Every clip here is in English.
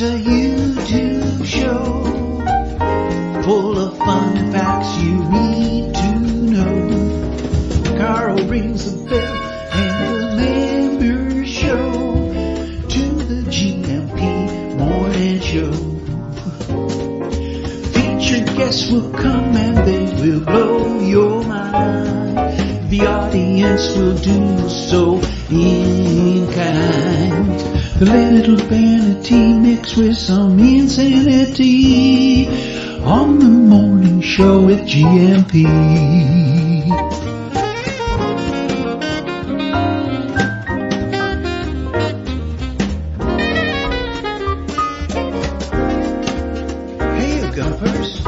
It's a YouTube show full of fun facts you need to know. Carl rings the bell and the members show to the GMP morning show. Featured guests will come and they will blow your mind. The audience will do so in kind. A little vanity mixed with some insanity on the morning show with GMP. Hey, you gumpers.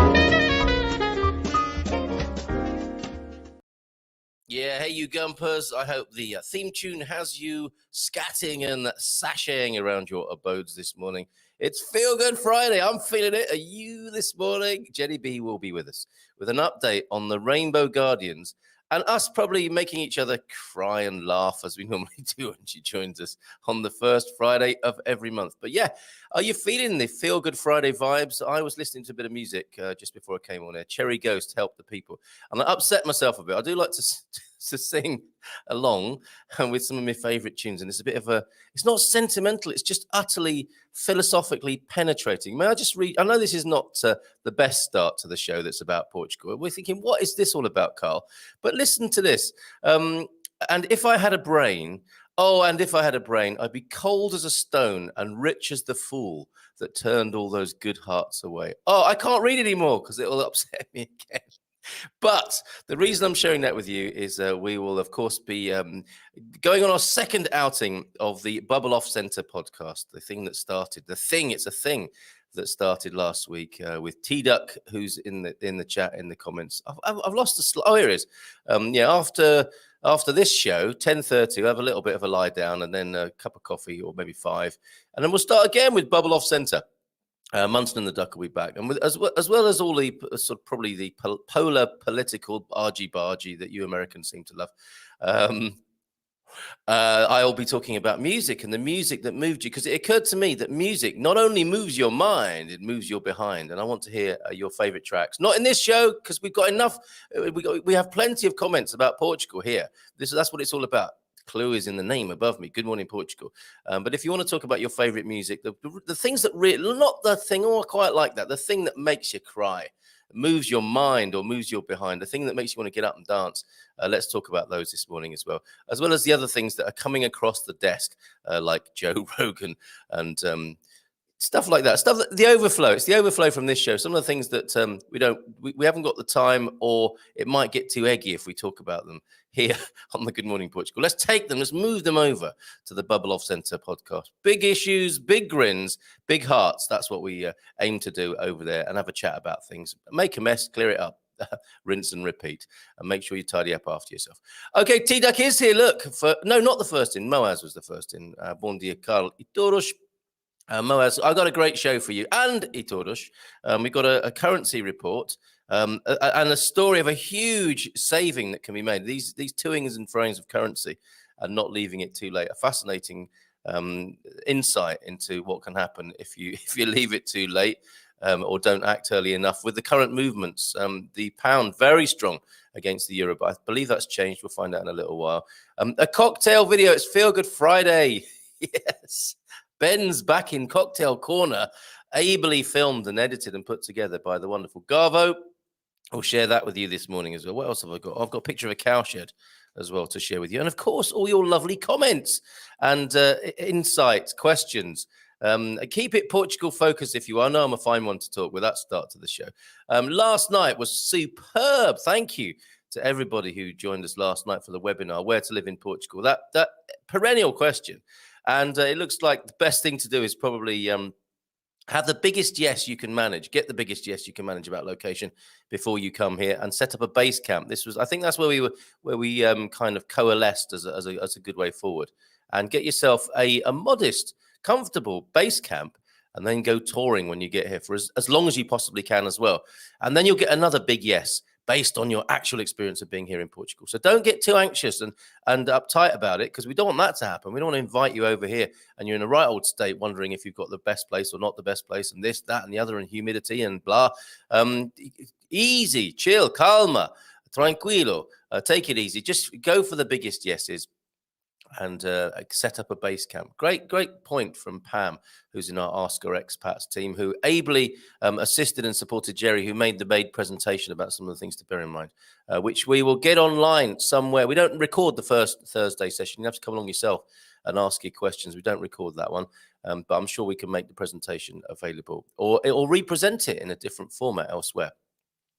Yeah, hey, you gumpers. I hope the theme tune has you scatting and sashaying around your abodes this morning. It's Feelgood Friday. I'm feeling it. Are you this morning? Jenni B will be with us with an update on the Rainbow Guardians and us probably making each other cry and laugh as we normally do when she joins us on the first Friday of every month. But yeah, are you feeling the Feelgood Friday vibes? I was listening to a bit of music just before I came on air. Cherry Ghost, Help the People. And I upset myself a bit. I do like to sing along with some of my favorite tunes. And it's a bit of it's not sentimental. It's just utterly philosophically penetrating. May I just read? I know this is not the best start to the show that's about Portugal. We're thinking, what is this all about, Carl? But listen to this. And if I had a brain, I'd be cold as a stone and rich as the fool that turned all those good hearts away. Oh, I can't read anymore because it will upset me again. But the reason I'm sharing that with you is we will, of course, be going on our second outing of the Bubble Off Centre podcast, it's a thing that started last week with T-Duck, who's in the chat, in the comments. I've lost the slide. Oh, here it is. After this show, 10:30, we'll have a little bit of a lie down and then a cup of coffee or maybe 5. And then we'll start again with Bubble Off Centre. Munson and the Duck will be back, and as well as all the sort of probably the polar political argy-bargy that you Americans seem to love. I'll be talking about music and the music that moved you, because it occurred to me that music not only moves your mind, it moves your behind. And I want to hear your favorite tracks. Not in this show, because we've got enough. We have plenty of comments about Portugal here. That's what it's all about. Clue is in the name above me. Good morning, Portugal. But if you want to talk about your favorite music, the things that really, not the thing, I quite like that, the thing that makes you cry, moves your mind or moves your behind, the thing that makes you want to get up and dance, let's talk about those this morning as well as the other things that are coming across the desk, like Joe Rogan and stuff like that. The overflow. It's the overflow from this show. Some of the things that we haven't got the time, or it might get too eggy if we talk about them here on the Good Morning Portugal. Let's move them over to the Bubble Off Centre podcast. Big issues, big grins, big hearts. That's what we aim to do over there, and have a chat about things. Make a mess, clear it up. Rinse and repeat, and make sure you tidy up after yourself. Okay, T-Duck is here. Look, not the first in. Moaz was the first in. Bon dia, Carl Itoros. Moaz, I've got a great show for you. And Itoros, we've got a currency report and a story of a huge saving that can be made. These toings and froings of currency and not leaving it too late. A fascinating insight into what can happen if you leave it too late or don't act early enough. With the current movements, the pound very strong against the euro, but I believe that's changed. We'll find out in a little while. A cocktail video. It's Feelgood Friday. Yes. Ben's back in Cocktail Corner, ably filmed and edited and put together by the wonderful Garvo. I'll share that with you this morning as well. What else have I got? I've got a picture of a cowshed as well to share with you. And of course, all your lovely comments and insights, questions. Keep it Portugal focused if you are. I know I'm a fine one to talk with. That start to the show. Last night was superb. Thank you to everybody who joined us last night for the webinar, Where to Live in Portugal. That perennial question. And it looks like the best thing to do is probably have the biggest yes you can manage. Get the biggest yes you can manage about location before you come here, and set up a base camp. I think that's where we kind of coalesced as a good way forward. And get yourself a modest, comfortable base camp, and then go touring when you get here for as long as you possibly can as well. And then you'll get another big yes based on your actual experience of being here in Portugal. So don't get too anxious and uptight about it, because we don't want that to happen. We don't want to invite you over here and you're in a right old state wondering if you've got the best place or not the best place, and this, that, and the other, and humidity and blah. Easy, chill, calma, tranquilo. Take it easy. Just go for the biggest yeses and set up a base camp. Great point from Pam, who's in our Ask Our Expats team, who ably assisted and supported Jerry, who made the presentation about some of the things to bear in mind, which we will get online somewhere. We don't record the first Thursday session. You have to come along yourself and ask your questions. We don't record that one, but I'm sure we can make the presentation available or represent it in a different format elsewhere.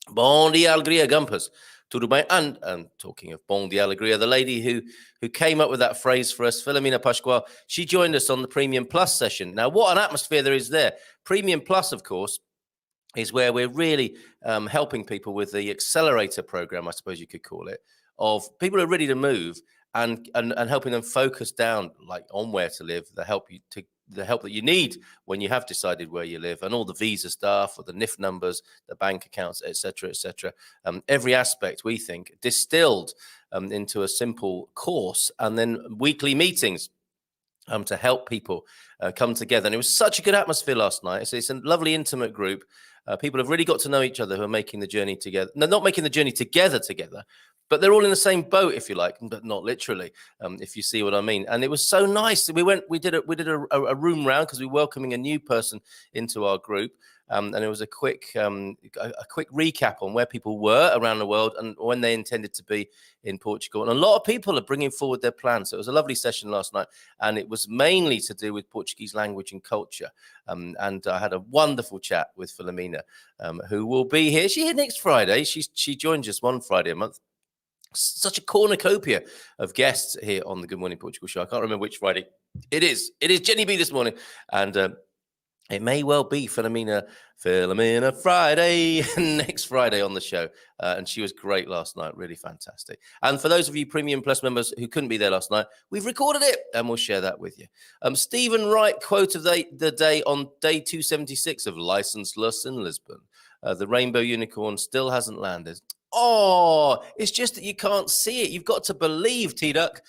Bom dia, alegria, Gumpers. Tudo bem? And talking of Bom dia, alegria, the lady who came up with that phrase for us, Filomena Pascual, she joined us on the Premium Plus session. Now, what an atmosphere there is there. Premium Plus, of course, is where we're really helping people with the accelerator program, I suppose you could call it, of people who are ready to move and helping them focus down like on where to live, the help that you need when you have decided where you live, and all the visa stuff or the NIF numbers, the bank accounts, etc., etc. Every aspect, we think, distilled into a simple course, and then weekly meetings to help people come together. And it was such a good atmosphere last night. It's a lovely, intimate group. People have really got to know each other who are making the journey together. No, not making the journey together, but they're all in the same boat, if you like, but not literally, if you see what I mean. And it was so nice. We did a room round because we were welcoming a new person into our group. And it was a quick recap on where people were around the world and when they intended to be in Portugal. And a lot of people are bringing forward their plans. So it was a lovely session last night, and it was mainly to do with Portuguese language and culture. And I had a wonderful chat with Filomena, who will be here. She's here next Friday. She joins us one Friday a month. Such a cornucopia of guests here on the Good Morning Portugal show. I can't remember which Friday it is. It is Jenni B this morning, and it may well be Filomena Friday next Friday on the show. And she was great last night, really fantastic. And for those of you Premium Plus members who couldn't be there last night, we've recorded it and we'll share that with you. Stephen Wright quote of the day on day 276 of Licenseless in Lisbon. The rainbow unicorn still hasn't landed. Oh, it's just that you can't see it. You've got to believe, T-Duck.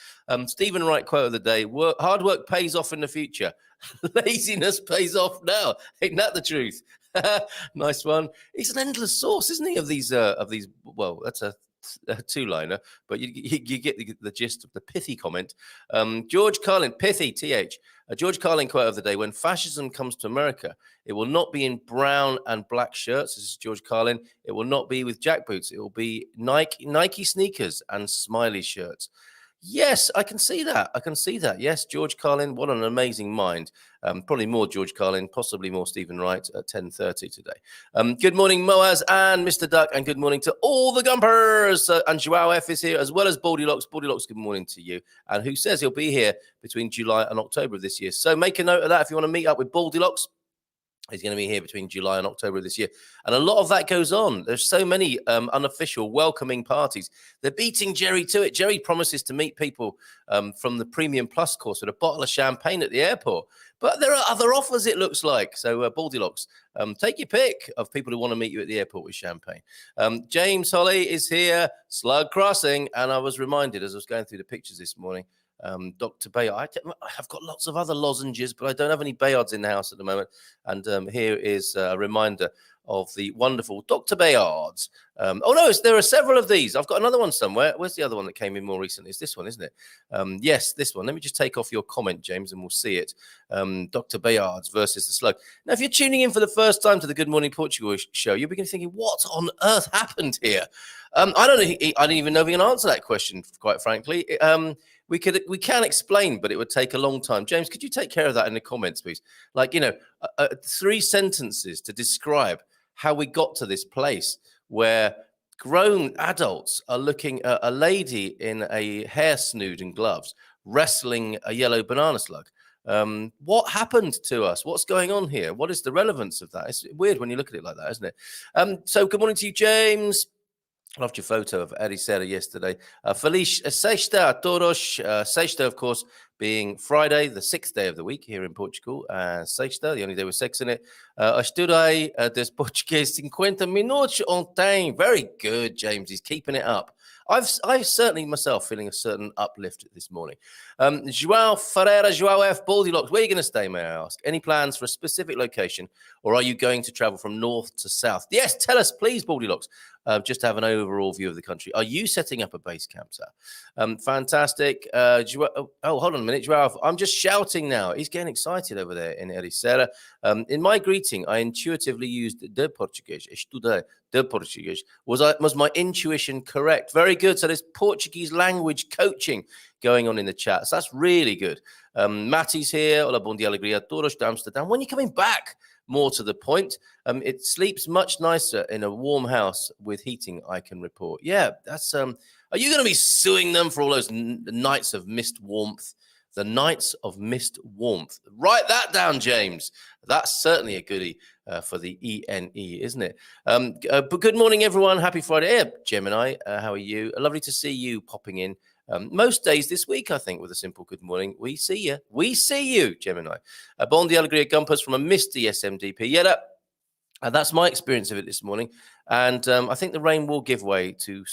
Stephen Wright quote of the day: hard work pays off in the future. Laziness pays off now. Ain't that the truth? Nice one. He's an endless source, isn't he, of these, well, that's a two-liner, but you get the gist of the pithy comment. George Carlin, pithy, TH. George Carlin quote of the day: when fascism comes to America, it will not be in brown and black shirts. This is George Carlin. It will not be with jackboots. It will be Nike sneakers and smiley shirts. Yes, I can see that. Yes, George Carlin, what an amazing mind. Probably more George Carlin, possibly more Stephen Wright at 10:30 today. Good morning, Moaz and Mr. Duck, and good morning to all the Gumpers. And Joao F is here, as well as Baldylocks. Baldylocks, good morning to you. And who says he'll be here between July and October of this year. So make a note of that if you want to meet up with Baldylocks. He's going to be here between July and October of this year. And a lot of that goes on. There's so many unofficial welcoming parties. They're beating Jerry to it. Jerry promises to meet people from the Premium Plus course with a bottle of champagne at the airport. But there are other offers, it looks like. So, Baldylocks, take your pick of people who want to meet you at the airport with champagne. James Holly is here, Slug Crossing. And I was reminded as I was going through the pictures this morning, Dr. Bayard. I've got lots of other lozenges, but I don't have any Bayards in the house at the moment. And here is a reminder of the wonderful Dr. Bayards. There are several of these. I've got another one somewhere. Where's the other one that came in more recently? It's this one, isn't it? Yes, this one. Let me just take off your comment, James, and we'll see it. Dr. Bayards versus the Slug. Now, if you're tuning in for the first time to the Good Morning Portugal show, you'll be thinking, what on earth happened here? I don't even know if we can answer that question, quite frankly. We can explain, but it would take a long time. James, could you take care of that in the comments, please? 3 sentences to describe how we got to this place where grown adults are looking at a lady in a hair snood and gloves wrestling a yellow banana slug. What happened to us? What's going on here? What is the relevance of that? It's weird when you look at it like that, isn't it? So good morning to you, James. I loved your photo of Eddie Serra yesterday. Feliz sexta a todos. Sexta, of course, being Friday, the 6th day of the week here in Portugal. Sexta, the only day with sex in it. Estudei des Português 50 minutos ontem. Very good, James. He's keeping it up. I certainly myself feeling a certain uplift this morning. João Ferreira, João F. Baldylocks, where are you going to stay, may I ask? Any plans for a specific location, or are you going to travel from north to south? Yes, tell us, please, Baldylocks. Just to have an overall view of the country. Are you setting up a base camp, sir? Fantastic. Oh, hold on a minute, João. I'm just shouting now. He's getting excited over there in Ericeira. In my greeting, I intuitively used de Português. Estudei de Português. Was my intuition correct? Very good. So there's Portuguese language coaching going on in the chat. So that's really good. Matty's here. Olá, bom dia, alegria a todos de Amsterdam. When are you coming back? More to the point, it sleeps much nicer in a warm house with heating, I can report. Yeah, that's are you going to be suing them for all those nights of missed warmth? The nights of missed warmth. Write that down, James. That's certainly a goodie for the ENE, isn't it? But good morning, everyone. Happy Friday. Hey, Gemini, how are you? Lovely to see you popping in. Most days this week, I think, with a simple good morning. We see you. We see you, Gemini. Bon dia alegria gumpers from a misty SMDP. Yeah, that's my experience of it this morning. And I think the rain will give way to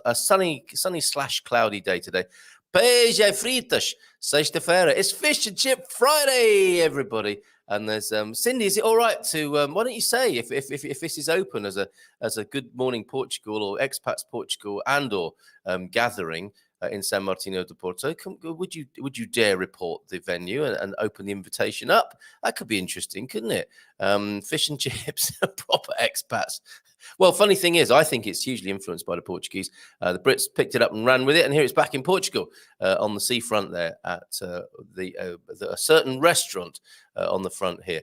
a sunny / cloudy day today. Beijão fritas, sexta-feira. It's Fish and Chip Friday, everybody. And there's Cindy. Is it all right to? Why don't you say if this is open as a Good Morning Portugal or Expats Portugal and/or gathering in San Martino de Porto? Would you dare report the venue and open the invitation up? That could be interesting, couldn't it? Fish and chips, proper expats. Well, funny thing is, I think it's hugely influenced by the Portuguese. The Brits picked it up and ran with it, and here it's back in Portugal on the seafront there at a certain restaurant on the front here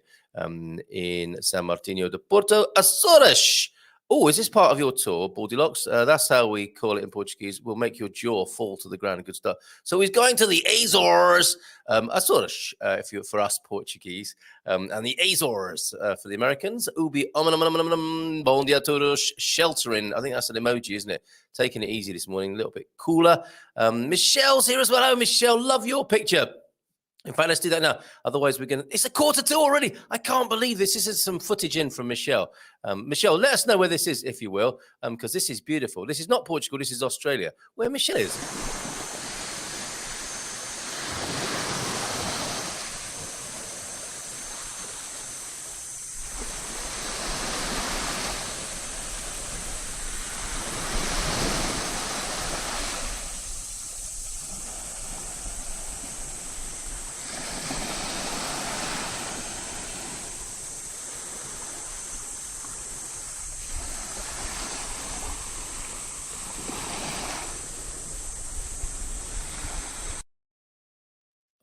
in San Martino de Porto, Açores. Oh, is this part of your tour, Baldylocks? That's how we call it in Portuguese. We'll make your jaw fall to the ground. Good stuff. So he's going to the Azores, Açores, for us Portuguese, and the Azores for the Americans. Ubi, bom dia todos, sheltering. I think that's an emoji, isn't it? Taking it easy this morning, a little bit cooler. Michelle's here as well. Oh, Michelle, love your picture. In fact, let's do that now. Otherwise, it's 1:45 already. I can't believe this. This is some footage in from Michelle. Michelle, let us know where this is, if you will, because this is beautiful. This is not Portugal. This is Australia, where Michelle is.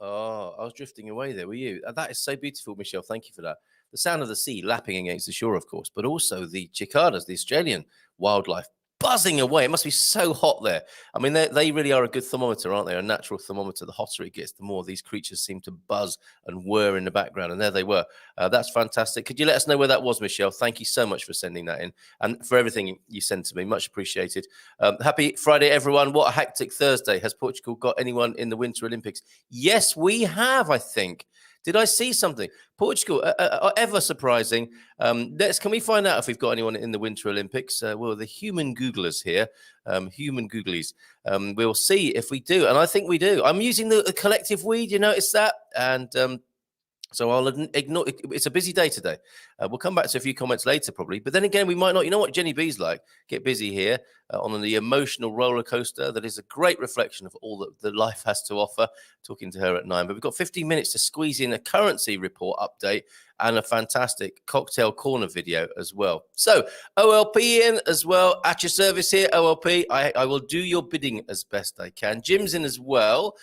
Oh, I was drifting away there. Were you? That is so beautiful, Michelle. Thank you for that. The sound of the sea lapping against the shore, of course, but also the cicadas, the Australian wildlife, buzzing away. It must be so hot there. I mean, they really are a good thermometer, aren't they? A natural thermometer. The hotter it gets, the more these creatures seem to buzz and whir in the background. And there they were. That's fantastic. Could you let us know where that was, Michelle? Thank you so much for sending that in and for everything you sent to me. Much appreciated. Happy Friday, everyone. What a hectic Thursday. Has Portugal got anyone in the Winter Olympics? Yes, we have, I think. Did I see something? Portugal, ever surprising. Can we find out if we've got anyone in the Winter Olympics? Well, the human Googlers here, human Googlies. We'll see if we do. And I think we do. I'm using the collective we. Do you notice that? And so I'll ignore it. It's a busy day today. We'll come back to a few comments later, probably. But then again, we might not. You know what Jenni B's like? Get busy here on the emotional roller coaster that is a great reflection of all that the life has to offer. Talking to her at 9. But we've got 15 minutes to squeeze in a currency report update and a fantastic cocktail corner video as well. So OLP in as well. At your service here, OLP. I will do your bidding as best I can. Jim's in as well.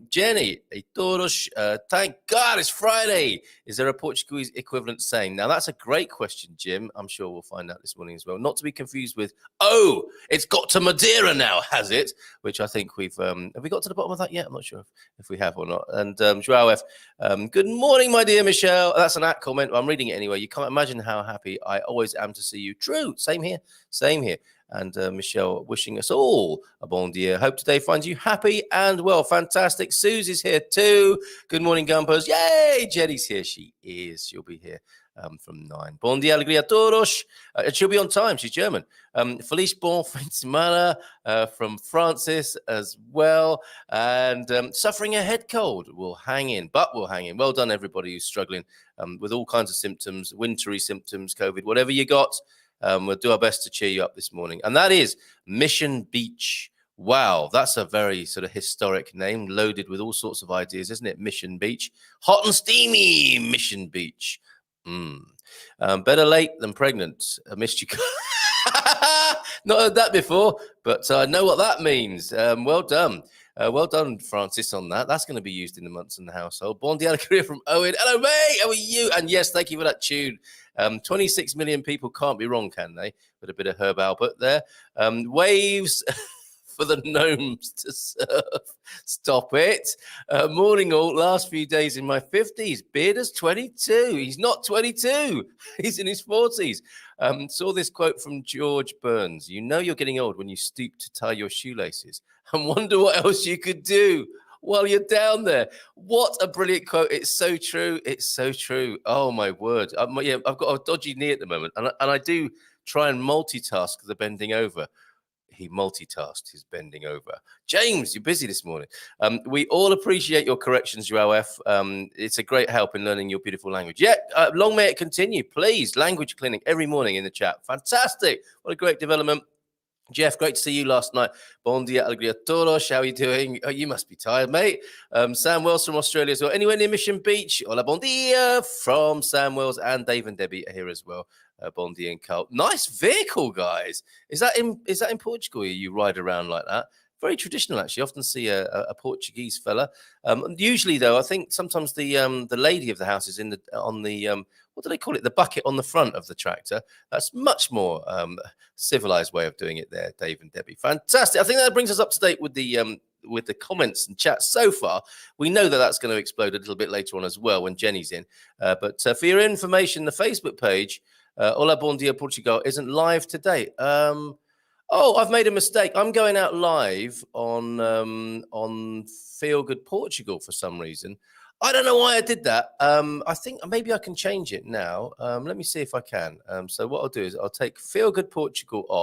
Jenny, thank God it's Friday. Is there a Portuguese equivalent saying? Now, that's a great question, Jim. I'm sure we'll find out this morning as well. Not to be confused with, oh, it's got to Madeira now, has it? Which I think we've, have we got to the bottom of that yet? I'm not sure if we have or not. And Joao F, good morning, my dear Michelle. That's that's an comment. I'm reading it anyway. You can't imagine how happy I always am to see you. True. Same here. Same here. And Michelle wishing us all a bon dia. Hope today finds you happy and well. Fantastic. Susie's here too. Good morning, Gumpers. Yay! Jenny's here. She is. She'll be here from 9. Bon dia, alegria a todos. And she'll be on time. She's German. Felice bon fin de semana from Francis as well. And suffering a head cold. We'll hang in. Well done, everybody who's struggling with all kinds of symptoms, wintry symptoms, COVID, whatever you got. We'll do our best to cheer you up this morning. And that is Mission Beach. Wow, that's a very sort of historic name, loaded with all sorts of ideas, isn't it? Mission Beach. Hot and steamy Mission Beach. Better late than pregnant. I missed you. Not heard that before, but I know what that means. Well done. Well done, Francis, on that. That's going to be used in the months in the household. Bon dia career from Owen. Hello, mate. How are you? And yes, thank you for that tune. 26 million people can't be wrong, can they? With a bit of Herb Albert there. Waves for the gnomes to surf. Stop it. Morning all. Last few days in my 50s. Bearder's 22. He's not 22. He's in his 40s. Saw this quote from George Burns. You know you're getting old when you stoop to tie your shoelaces and wonder what else you could do while you're down there. What a brilliant quote. It's so true. It's so true. Oh, my word. I've got a dodgy knee at the moment, and I do try and multitask the bending over. He multitasked his bending over. James, you're busy this morning. We all appreciate your corrections, Joaf. It's a great help in learning your beautiful language. Yeah, long may it continue. Please, language clinic every morning in the chat. Fantastic. What a great development. Jeff, great to see you last night. Bon dia, alegria todos. How are you doing? Oh, you must be tired, mate. Sam Wells from Australia as well. Anywhere near Mission Beach? Hola, bon dia from Sam Wells, and Dave and Debbie are here as well. Bon dia and Carl. Nice vehicle, guys. Is that in Portugal? You ride around like that? Very traditional, actually. Often see a Portuguese fella. Usually, though, I think sometimes the lady of the house is on the what do they call it? The bucket on the front of the tractor. That's much more civilized way of doing it there, Dave and Debbie. Fantastic. I think that brings us up to date with the comments and chat so far. We know that that's going to explode a little bit later on as well when Jenny's in. But for your information, the Facebook page, Hola Bon Dia Portugal, isn't live today. Oh, I've made a mistake. I'm going out live on Feelgood Portugal for some reason. I don't know why I did that. I think maybe I can change it now. Let me see if I can. So what I'll do is I'll take Feelgood Portugal off.